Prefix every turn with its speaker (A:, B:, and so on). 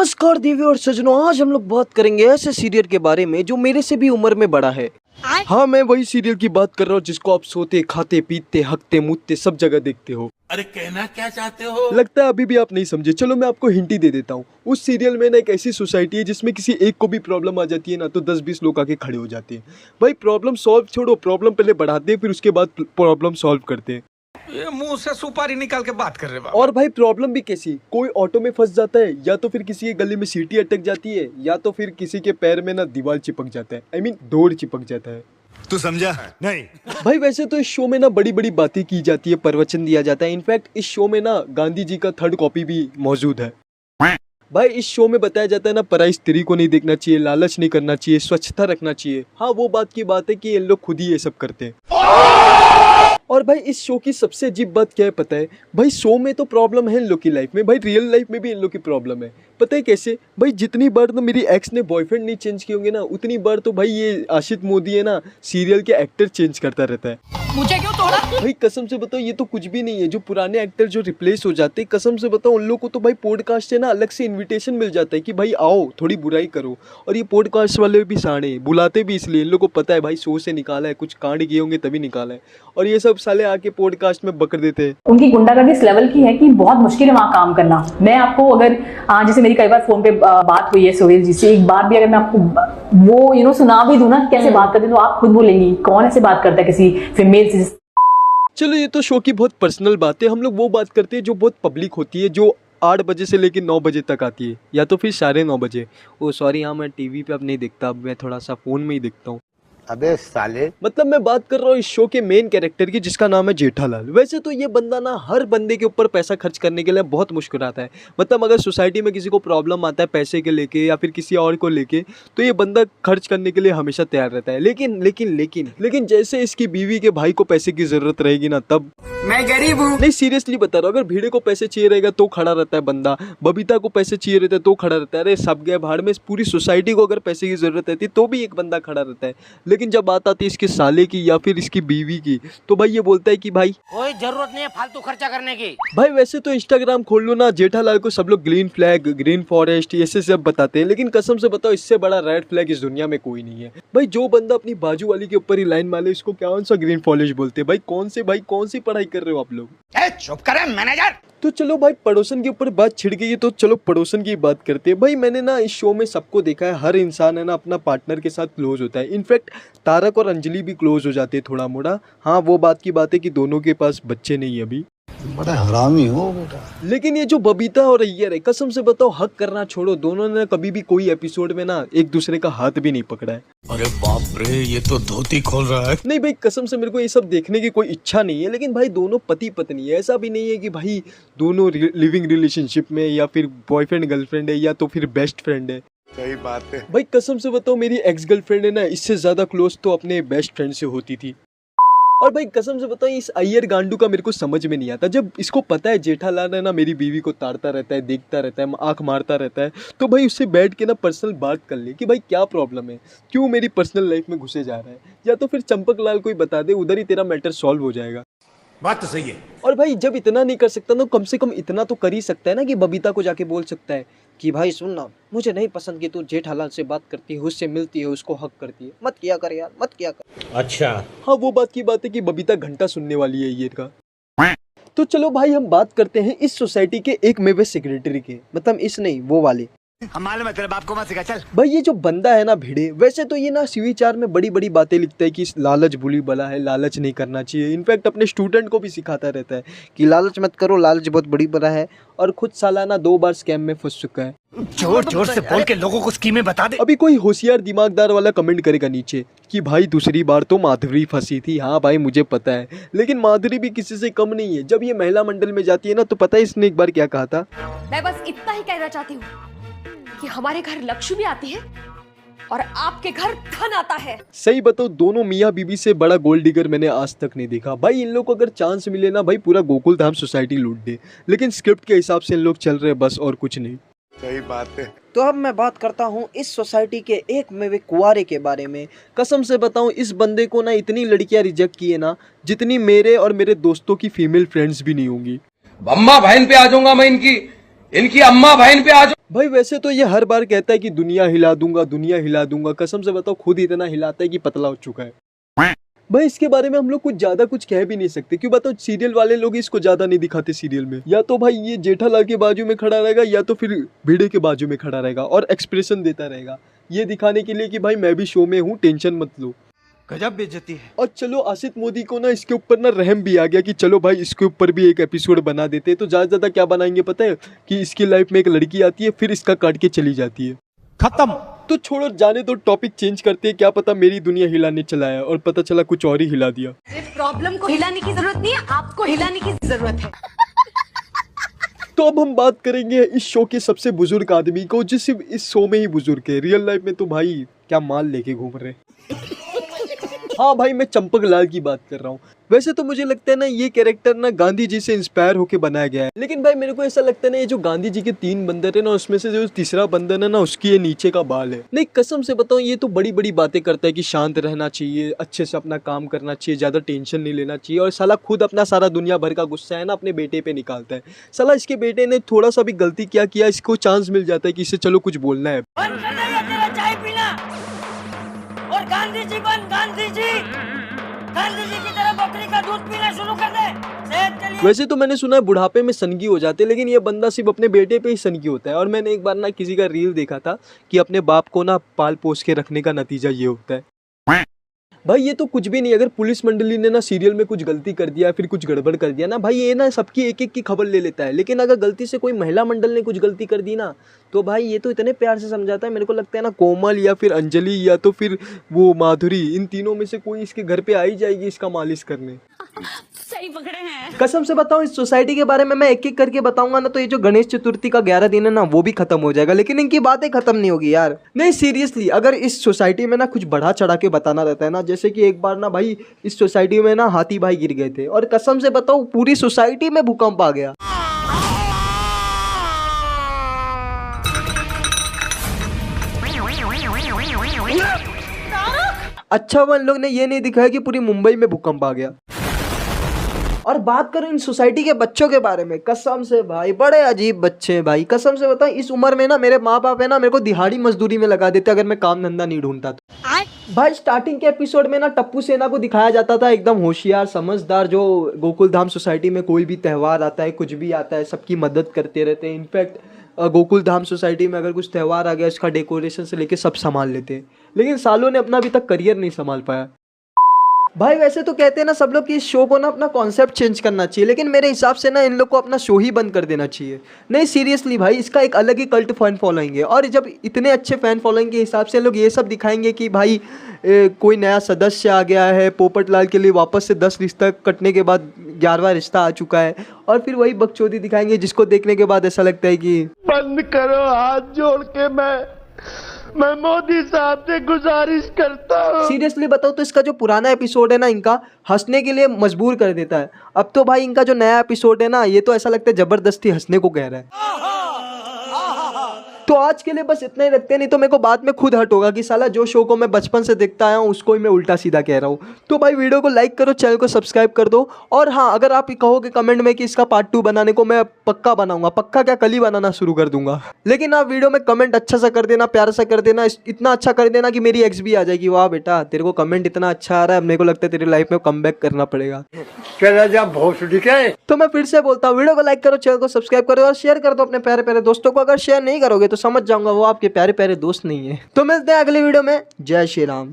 A: नमस्कार देवी और सजनों, आज हम लोग बात करेंगे ऐसे सीरियल के बारे में जो मेरे से भी उम्र में बड़ा है। हाँ, मैं वही सीरियल की बात कर रहा हूँ जिसको आप सोते, खाते, पीते, हकते, मुतते सब जगह देखते हो।
B: अरे कहना क्या चाहते हो?
A: लगता है अभी भी आप नहीं समझे। चलो मैं आपको हिंट ही दे देता हूँ। उस सीरियल में ना एक ऐसी सोसाइटी है जिसमें किसी एक को भी प्रॉब्लम आ जाती है ना तो 10-20 लोग आके खड़े हो जाते हैं। भाई प्रॉब्लम सॉल्व छोड़ो, प्रॉब्लम पहले बढ़ाते हैं फिर उसके बाद प्रॉब्लम सॉल्व करते हैं।
B: ये मुंह से सुपारी निकाल के बात कर रहे हो।
A: और भाई प्रॉब्लम भी कैसी, कोई ऑटो में फंस जाता है, या तो फिर किसी के गले में सीटी अटक जाती है, या तो फिर किसी के पैर में ना दीवार चिपक जाता है, डोर चिपक जाता है।
B: तू समझा? नहीं
A: भाई वैसे तो इस शो में ना बड़ी बड़ी बातें की जाती है, प्रवचन दिया जाता है। इनफैक्ट इस शो में ना गांधी जी का 3rd कॉपी भी मौजूद है। भाई इस शो में बताया जाता है ना पराई स्त्री को नहीं देखना चाहिए, लालच नहीं करना चाहिए, स्वच्छता रखना चाहिए। हाँ, वो बात की बात है कि ये लोग खुद ही ये सब करते हैं। और भाई इस शो की सबसे अजीब बात क्या है पता है? भाई शो में तो प्रॉब्लम है इन लोग की लाइफ में, भाई रियल लाइफ में भी इन लोग की प्रॉब्लम है। पता है कैसे? भाई जितनी बार तो मेरी एक्स ने बॉयफ्रेंड नहीं चेंज किए होंगे ना, उतनी बार तो भाई ये आशित मोदी है ना सीरियल के एक्टर चेंज करता रहता है।
C: मुझे क्यों तोड़ा?
A: भाई कसम से बताओ ये तो कुछ भी नहीं है। जो पुराने एक्टर जो रिप्लेस हो जाते हैं, कसम से बताओ उन लोग को तो भाई पॉडकास्ट से ना अलग से इनविटेशन मिल जाता है कि भाई आओ थोड़ी बुराई करो। और ये पॉडकास्ट वाले भी साढ़े बुलाते भी इसलिए, इन लोग को पता है भाई शो से निकाला है, कुछ कांड किए होंगे तभी निकाला है। और ये सब साले आके पॉडकास्ट में बकर देते हैं।
C: उनकी गुंडागर्दी इस लेवल की है कि बहुत मुश्किल है वहाँ काम करना। मैं आपको अगर जैसे मेरी कई बार फोन पे बात हुई है सोहेल जी से, एक बार भी अगर मैं आपको वो सुना भी दूं ना कैसे बात करते हैं तो आप खुद बोलेंगी कौन ऐसे बात करता है किसी फीमेल से।
A: चलो ये तो शो की बहुत पर्सनल बात है, हम लोग वो बात करते हैं जो बहुत पब्लिक होती है, जो 8 बजे से लेकर 9 बजे तक आती है, या तो फिर 9:30 बजे। ओ सॉरी, हाँ मैं टीवी पे अब नहीं देखता, अब मैं थोड़ा सा फ़ोन में ही देखता हूँ।
B: अबे साले,
A: मतलब मैं बात कर रहा हूँ इस शो के मेन कैरेक्टर की जिसका नाम है जेठालाल। वैसे तो ये बंदा ना हर बंदे के ऊपर पैसा खर्च करने के लिए बहुत मुस्कुराता है। मतलब अगर सोसाइटी में किसी को प्रॉब्लम आता है पैसे के लेके या फिर किसी और को लेके, तो ये बंदा खर्च करने के लिए हमेशा तैयार रहता है। लेकिन जैसे इसकी बीवी के भाई को पैसे की जरूरत रहेगी ना, तब
C: मैं गरीब हूँ।
A: नहीं सीरियसली बता रहा हूँ, अगर भीड़े को पैसे चाहिए रहेगा तो खड़ा रहता है बंदा, बबीता को पैसे चाहिए रहता है तो खड़ा रहता है। अरे सब गए भाड़ में, पूरी सोसाइटी को अगर पैसे की जरूरत रहती है तो भी एक बंदा खड़ा रहता है। लेकिन जब बात आती है इसके साले की या फिर इसकी बीवी की, तो भाई ये बोलता है कि भाई
D: कोई जरूरत नहीं है फालतू खर्चा करने की।
A: भाई वैसे तो इंस्टाग्राम खोल लो ना, जेठालाल को सब लोग ग्रीन फ्लैग, ग्रीन फॉरेस्ट ऐसे सब बताते हैं, लेकिन कसम से बताओ इससे बड़ा रेड फ्लैग इस दुनिया में कोई नहीं है। भाई जो बंदा अपनी बाजू वाली के ऊपर ही लाइन मारे इसको कौन सा ग्रीन फॉरेस्ट बोलते हैं? भाई कौन सी पढ़ाई कर रहे हो आप लोग?
D: चुप करे मैनेजर।
A: तो चलो भाई पड़ोसन के ऊपर बात छिड़ गई है तो चलो पड़ोसन की बात करते हैं। भाई मैंने ना इस शो में सबको देखा है, हर इंसान है ना अपना पार्टनर के साथ क्लोज होता है। इनफैक्ट तारक और अंजलि भी क्लोज हो जाते हैं थोड़ा मोड़ा। हाँ वो बात की बात है कि दोनों के पास बच्चे नहीं है अभी।
B: बड़ा हरामी हो बेटा।
A: लेकिन ये जो बबीता और अय्यर है, कसम से बताओ हक करना छोड़ो, दोनों ने कभी भी कोई एपिसोड में ना एक दूसरे का हाथ भी नहीं पकड़ा है।
B: अरे बाप रे, ये तो धोती खोल रहा है।
A: नहीं भाई कसम से मेरे को ये सब देखने की कोई इच्छा नहीं है, लेकिन भाई दोनों पति पत्नी है, ऐसा भी नहीं है कि भाई दोनों लिविंग रिलेशनशिप में या फिर बॉयफ्रेंड गर्लफ्रेंड है या तो फिर बेस्ट फ्रेंड है।
B: सही बात है
A: भाई कसम से बताओ मेरी एक्स गर्लफ्रेंड है ना, इससे ज्यादा क्लोज तो अपने बेस्ट फ्रेंड से होती थी। और भाई कसम से बताओ इस अय्यर गांडू का मेरे को समझ में नहीं आता। जब इसको पता है जेठालाल है ना मेरी बीवी को ताड़ता रहता है, देखता रहता है, आंख मारता रहता है, तो भाई उससे बैठ के ना पर्सनल बात कर ले कि भाई क्या प्रॉब्लम है, क्यों मेरी पर्सनल लाइफ में घुसे जा रहा है, या तो फिर चंपक लाल को ही बता दे, उधर ही तेरा मैटर सॉल्व हो जाएगा।
B: बात तो सही है।
A: और भाई जब इतना नहीं कर सकता तो कम से कम इतना तो कर ही सकता है ना कि बबीता को जाके बोल सकता है कि भाई सुन ना, मुझे नहीं पसंद कि तू जेठालाल से बात करती है, उससे मिलती है, उसको हक करती है, मत किया कर यार, मत किया कर।
B: अच्छा
A: हाँ वो बात की बात है कि बबीता घंटा सुनने वाली है ये का। तो चलो भाई हम बात करते हैं इस सोसाइटी के एक मेवे सेक्रेटरी के, मतलब इस नहीं वो वाले।
B: हमारे में तेरे बाप को मत सिखा, चल।
A: भाई ये जो बंदा है ना भिड़े, वैसे तो ये ना शिविचार में बड़ी बड़ी बातें लिखता है कि लालच बुरी बला है, लालच नहीं करना चाहिए। इनफैक्ट अपने स्टूडेंट को भी सिखाता रहता है कि लालच मत करो, लालच बहुत बड़ी बला है। और खुद सालाना 2 बार स्कैम में फंस चुका है।
B: जोर जोर से बोल के लोगों को स्कीमें बता दे।
A: अभी कोई होशियार दिमागदार वाला कमेंट करेगा नीचे कि भाई दूसरी बार तो माधुरी फंसी थी। हाँ भाई मुझे पता है, लेकिन माधुरी भी किसी से कम नहीं है। जब ये महिला मंडल में जाती है ना, तो पता है इसने एक बार क्या कहा था?
E: मैं बस इतना ही कहना चाहती हूँ कि हमारे घर लक्ष्मी आती है और आपके घर धन आता है।
A: सही बताओ दोनों मियाँ बीबी से बड़ा गोल्ड डिगर मैंने आज तक नहीं देखा। भाई इन लोग को अगर चांस मिले ना, भाई पूरा गोकुल धाम सोसाइटी लूट दे, लेकिन स्क्रिप्ट के हिसाब से इन लोग चल रहे बस, और कुछ नहीं।
B: सही बात है।
A: तो अब मैं बात करता हूँ इस सोसाइटी के एक मेवे कुंवारे के बारे में। कसम से बताऊँ इस बंदे को ना इतनी लड़कियाँ रिजेक्ट की है ना, जितनी मेरे और मेरे दोस्तों की फीमेल फ्रेंड्स भी नहीं होंगी।
F: अम्मा बहन पे आ जाऊंगा मैं, इनकी अम्मा बहन पे आ जाऊंगा।
A: भाई वैसे तो ये हर बार कहता है कि दुनिया हिला दूंगा, दुनिया हिला दूंगा। कसम से बताओ खुद इतना हिलाता है कि पतला हो चुका है। भाई इसके बारे में हम लोग कुछ ज्यादा कुछ कह भी नहीं सकते, क्यों बताओ सीरियल वाले लोग इसको ज्यादा नहीं दिखाते सीरियल में। या तो भाई ये जेठालाल के बाजू में खड़ा रहेगा या तो फिर भिड़े के बाजू में खड़ा रहेगा और एक्सप्रेशन देता रहेगा, ये दिखाने के लिए कि भाई मैं भी शो में हूँ, टेंशन मत लो।
B: गजब बेइज्जती है।
A: और चलो आसित मोदी को ना इसके ऊपर ना रहम भी आ गया कि चलो भाई इसके ऊपर भी एक एपिसोड बना देते हैं। तो ज्यादा क्या बनाएंगे पता है कि इसकी लाइफ में एक लड़की आती है फिर इसका काट के चली जाती है,
B: खत्म।
A: तो छोड़ो जाने दो, टॉपिक चेंज करते हैं। क्या पता मेरी दुनिया हिलाने चला है और पता चला कुछ और ही हिला दिया।
E: प्रॉब्लम को हिलाने की जरूरत नहीं है, आपको हिलाने की जरूरत है।
A: तो अब हम बात करेंगे इस शो के सबसे बुजुर्ग आदमी को, जो सिर्फ इस शो में ही बुजुर्ग है। रियल लाइफ में तो भाई क्या माल लेके घूम रहे। हाँ भाई मैं चंपक लाल की बात कर रहा हूँ। वैसे तो मुझे लगता है ना ये कैरेक्टर ना गांधी जी से इंस्पायर होके बनाया गया है, लेकिन भाई मेरे को ऐसा लगता है ना ये जो गांधी जी के 3 बंदर है ना उसमें से जो तीसरा बंदर है ना उसकी ये नीचे का बाल है। नहीं कसम से बताऊं ये तो बड़ी बड़ी बातें करता है कि शांत रहना चाहिए, अच्छे से अपना काम करना चाहिए, ज्यादा टेंशन नहीं लेना चाहिए, और साला खुद अपना सारा दुनिया भर का गुस्सा है ना अपने बेटे पे निकालता है। साला इसके बेटे ने थोड़ा सा भी गलती क्या किया इसको चांस मिल जाता है कि इसे चलो कुछ बोलना है।
D: चाय पीना और गांधी जी बन, गांधी जी की तरह बकरी का दूध पीना शुरू कर दे, सेहत के लिए।
A: वैसे तो मैंने सुना है बुढ़ापे में सनगी हो जाते हैं, लेकिन ये बंदा सिर्फ अपने बेटे पे ही सनगी होता है। और मैंने एक बार ना किसी का रील देखा था कि अपने बाप को ना पाल पोस के रखने का नतीजा ये होता है। भाई ये तो कुछ भी नहीं, अगर पुलिस मंडली ने ना सीरियल में कुछ गलती कर दिया फिर कुछ गड़बड़ कर दिया ना भाई ये ना सबकी एक एक की खबर ले लेता है, लेकिन अगर गलती से कोई महिला मंडल ने कुछ गलती कर दी ना तो भाई ये तो इतने प्यार से समझाता है। मेरे को लगता है ना कोमल या फिर अंजलि या तो फिर वो माधुरी, इन तीनों में से कोई इसके घर पे आ ही जाएगी इसका मालिश करने।
E: सही पकड़े हैं।
A: कसम से बताऊं इस सोसाइटी के बारे में मैं एक एक करके बताऊंगा ना तो ये जो गणेश चतुर्थी का 11 दिन है ना वो भी खत्म हो जाएगा, लेकिन इनकी बातें खत्म नहीं होगी यार। नहीं सीरियसली अगर इस सोसाइटी में ना कुछ बढ़ा चढ़ा के बताना रहता है ना, जैसे कि एक बार ना भाई इस सोसाइटी में ना हाथी भाई गिर गए थे और कसम से बताऊं पूरी सोसाइटी में भूकंप आ गया। अच्छा वो इन लोग ने ये नहीं दिखाया कि पूरी मुंबई में भूकंप आ गया। और बात करें इन सोसाइटी के बच्चों के बारे में, कसम से भाई बड़े अजीब बच्चे हैं भाई। कसम से बताएं इस उम्र में ना मेरे माँ बाप है ना मेरे को दिहाड़ी मजदूरी में लगा देते अगर मैं काम धंधा नहीं ढूंढता तो। भाई स्टार्टिंग के एपिसोड में ना टप्पू सेना को दिखाया जाता था एकदम होशियार समझदार, जो गोकुल धाम सोसाइटी में कोई भी त्यौहार आता है कुछ भी आता है सबकी मदद करते रहते हैं। इनफैक्ट गोकुल धाम सोसाइटी में अगर कुछ त्यौहार आ गया इसका डेकोरेशन से लेके सब संभाल लेते हैं, लेकिन सालों ने अपना अभी तक करियर नहीं संभाल पाया। भाई वैसे तो कहते हैं ना सब लोग कि इस शो को ना अपना कॉन्सेप्ट चेंज करना चाहिए, लेकिन मेरे हिसाब से ना इन लोग को अपना शो ही बंद कर देना चाहिए। नहीं सीरियसली भाई इसका एक अलग ही कल्ट फैन फॉलोइंग है, और जब इतने अच्छे फैन फॉलोइंग के हिसाब से लोग ये सब दिखाएंगे कि भाई कोई नया सदस्य आ गया है, पोपटलाल के लिए वापस से 10 रिश्ता कटने के बाद 11वां रिश्ता आ चुका है, और फिर वही बकचोदी दिखाएंगे जिसको देखने के बाद ऐसा लगता है कि
F: बंद करो, हाथ जोड़ के मैं मोदी साहब से गुजारिश करता हूँ।
A: सीरियसली बताओ तो इसका जो पुराना एपिसोड है ना इनका हंसने के लिए मजबूर कर देता है। अब तो भाई इनका जो नया एपिसोड है ना ये तो ऐसा लगता है जबरदस्ती हंसने को कह रहा है। तो आज के लिए बस इतना ही रखते हैं, नहीं तो मेरे को बाद में खुद हट होगा कि साला जो शो को मैं बचपन से देखता आया हूँ उसको ही मैं उल्टा सीधा कह रहा हूँ। तो भाई वीडियो को लाइक करो, चैनल को सब्सक्राइब कर दो, और हाँ अगर आप कहोगे कमेंट में कि इसका पार्ट 2 बनाने को, मैं पक्का बनाऊंगा, पक्का क्या कल ही बनाना शुरू कर दूंगा। लेकिन आप वीडियो में कमेंट अच्छा सा कर देना, प्यार सा कर देना, इतना अच्छा कर देना कि मेरी एक्स भी आ जाएगी, वाह बेटा तेरे को कमेंट इतना अच्छा आ रहा है, मेरे को लगता है तेरी लाइफ में कमबैक करना पड़ेगा।
F: चला जा भोसड़ी के।
A: तो मैं फिर से बोलता हूँ वीडियो को लाइक करो, चैनल को सब्सक्राइब करो और शेयर कर दो अपने प्यारे प्यारे दोस्तों को। अगर शेयर नहीं करोगे तो समझ जाऊंगा वो आपके प्यारे प्यारे दोस्त नहीं है। तो मिलते हैं अगले वीडियो में। जय श्री राम।